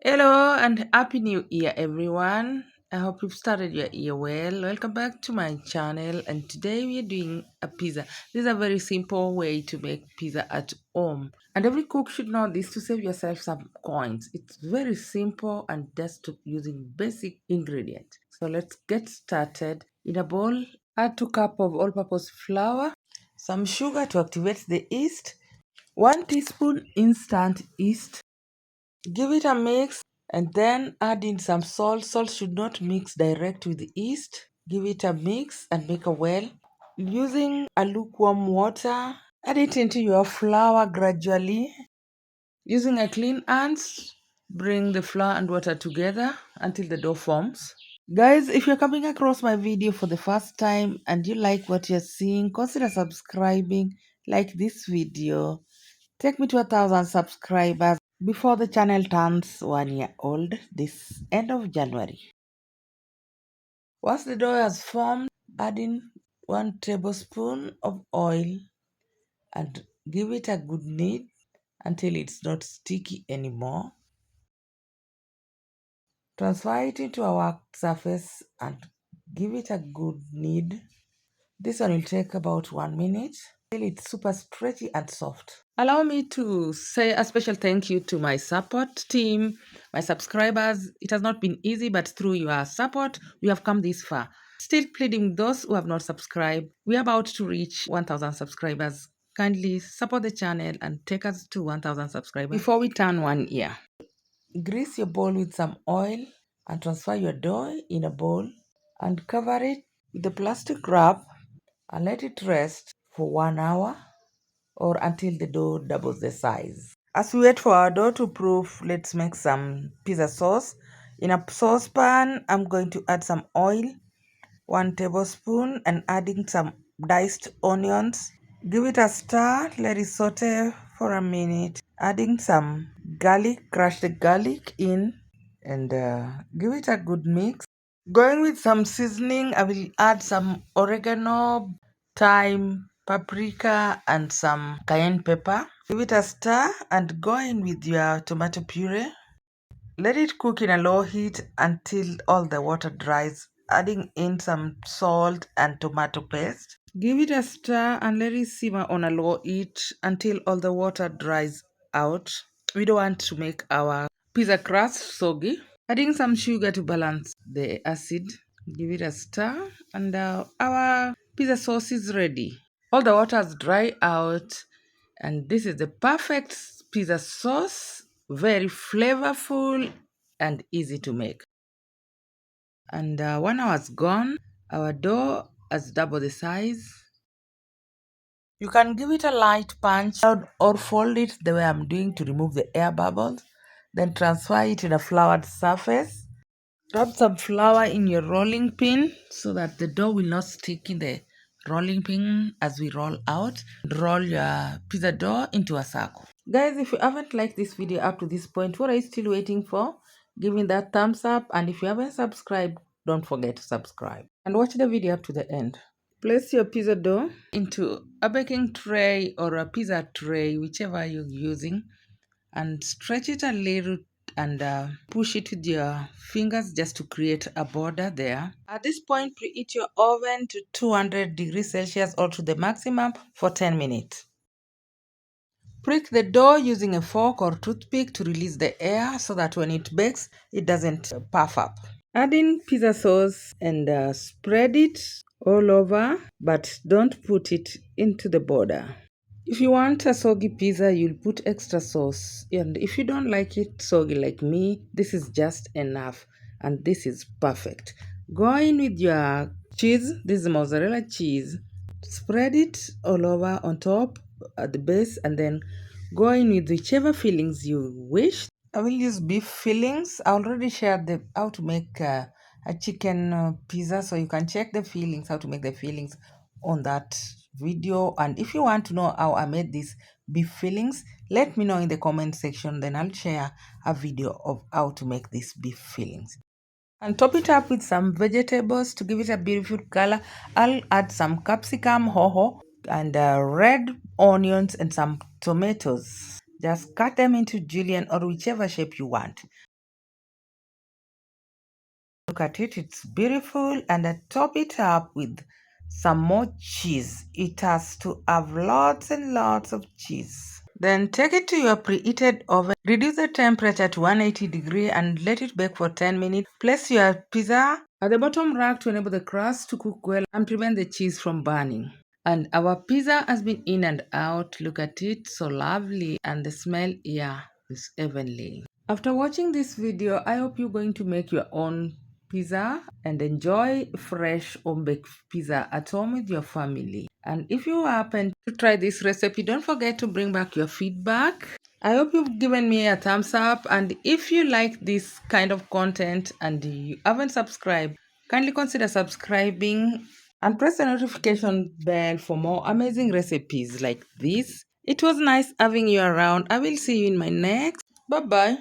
Hello and happy new year, everyone. I hope you've started your year well. Welcome back to my channel, and today we are doing a pizza. This is a very simple way to make pizza at home, and every cook should know this to save yourself some coins. It's very simple and just using basic ingredients. So let's get started. In a bowl, add 2 cups of all-purpose flour, some sugar to activate the yeast, 1 teaspoon instant yeast. Give it a mix and then add in some salt. Salt should not mix direct with the yeast. Give it a mix and make a well. Using a lukewarm water, add it into your flour gradually. Using a clean hands, bring the flour and water together until the dough forms. Guys, if you're coming across my video for the first time and you like what you're seeing, consider subscribing, like this video. Take me to 1,000 subscribers before the channel turns 1 year old this end of January. Once the dough has formed, add in 1 tablespoon of oil and give it a good knead until it's not sticky anymore. Transfer it into a worked surface and give it a good knead. This one will take about 1 minute till it's super stretchy and soft. Allow me to say a special thank you to my support team, my subscribers. It has not been easy, but through your support, we have come this far. Still pleading those who have not subscribed. We are about to reach 1,000 subscribers. Kindly support the channel and take us to 1,000 subscribers before we turn 1 year. Grease your bowl with some oil and transfer your dough in a bowl and cover it with a plastic wrap and let it rest for 1 hour or until the dough doubles the size. As we wait for our dough to proof, let's make some pizza sauce. In a saucepan, I'm going to add some oil, 1 tablespoon, and adding some diced onions. Give it a stir, let it saute for a minute. Adding some garlic, crush the garlic in, and give it a good mix. Going with some seasoning, I will add some oregano, thyme, paprika, and some cayenne pepper. Give it a stir and go in with your tomato puree. Let it cook in a low heat until all the water dries, adding in some salt and tomato paste. Give it a stir and let it simmer on a low heat until all the water dries out. We don't want to make our pizza crust soggy. Adding some sugar to balance the acid. Give it a stir and our pizza sauce is ready. All the water has dried out and this is the perfect pizza sauce. Very flavorful and easy to make. And 1 hour's gone. Our dough has doubled the size. You can give it a light punch or fold it the way I'm doing to remove the air bubbles. Then transfer it in a floured surface. Rub some flour in your rolling pin so that the dough will not stick in the rolling pin as we roll out. Roll your pizza dough into a circle. Guys, if you haven't liked this video up to this point, what are you still waiting for? Give me that thumbs up, and if you haven't subscribed, don't forget to subscribe. And watch the video up to the end. Place your pizza dough into a baking tray or a pizza tray, whichever you're using, and stretch it a little and push it with your fingers just to create a border there. At this point, preheat your oven to 200 degrees Celsius or to the maximum for 10 minutes. Prick the dough using a fork or toothpick to release the air so that when it bakes, it doesn't puff up. Add in pizza sauce and spread it all over, but don't put it into the border. If you want a soggy pizza, you'll put extra sauce. And if you don't like it soggy like me, this is just enough. And this is perfect. Go in with your cheese. This is mozzarella cheese. Spread it all over on top at the base and then go in with whichever fillings you wish. I will use beef fillings. I already shared how to make a chicken pizza, so you can check the fillings, how to make the fillings on that video. And if you want to know how I made these beef fillings, let me know in the comment section, then I'll share a video of how to make these beef fillings. And top it up with some vegetables to give it a beautiful color. I'll add some capsicum, hoho, and red onions and some tomatoes. Just cut them into julienne or whichever shape you want. Look at it, it's beautiful. And I top it up with some more cheese. It has to have lots and lots of cheese. Then take it to your preheated oven. Reduce the temperature to 180 degree and let it bake for 10 minutes. Place your pizza at the bottom rack to enable the crust to cook well and prevent the cheese from burning. And our pizza has been in and out. Look at it, so lovely, and the smell here is heavenly. After watching this video, I hope you're going to make your own pizza and enjoy fresh home baked pizza at home with your family. And if you happen to try this recipe, don't forget to bring back your feedback. I hope you've given me a thumbs up, and if you like this kind of content and you haven't subscribed, kindly consider subscribing and press the notification bell for more amazing recipes like this. It was nice having you around. I will see you in my next. Bye bye.